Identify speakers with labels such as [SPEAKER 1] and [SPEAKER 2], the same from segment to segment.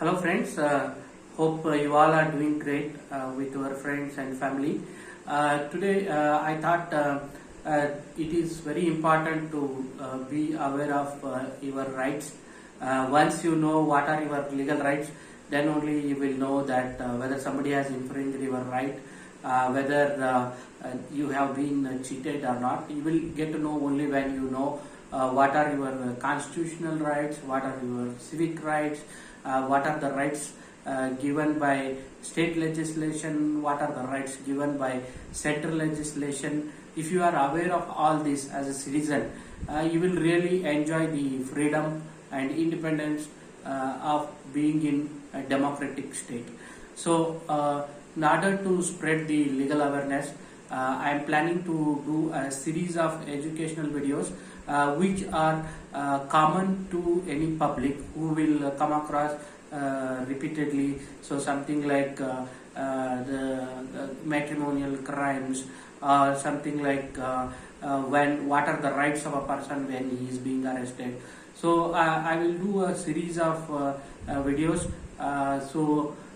[SPEAKER 1] Hello friends, hope you all are doing great with your friends and family. Today I thought it is very important to be aware of your rights. Once you know what are your legal rights, then only you will know that whether somebody has infringed your right, whether you have been cheated or not. You will get to know only when you know what are your constitutional rights, what are your civic rights, what are the rights given by state legislation, what are the rights given by central legislation. If you are aware of all this as a citizen, you will really enjoy the freedom and independence of being in a democratic state. So, in order to spread the legal awareness, I am planning to do a series of educational videos which are common to any public who will come across repeatedly. So something like the matrimonial crimes, or something like what are the rights of a person when he is being arrested. So I will do a series of videos.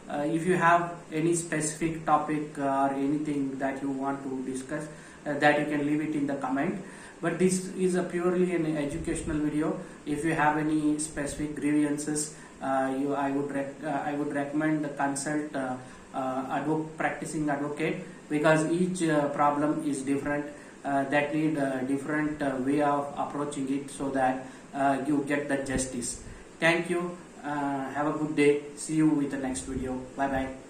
[SPEAKER 1] If you have any specific topic or anything that you want to discuss, that you can leave it in the comment. But this is a purely an educational video. If you have any specific grievances, I would recommend consult practicing advocate, because each problem is different. That need a different way of approaching it, so that you get the justice. Thank you. Have a good day. See you with the next video. Bye bye.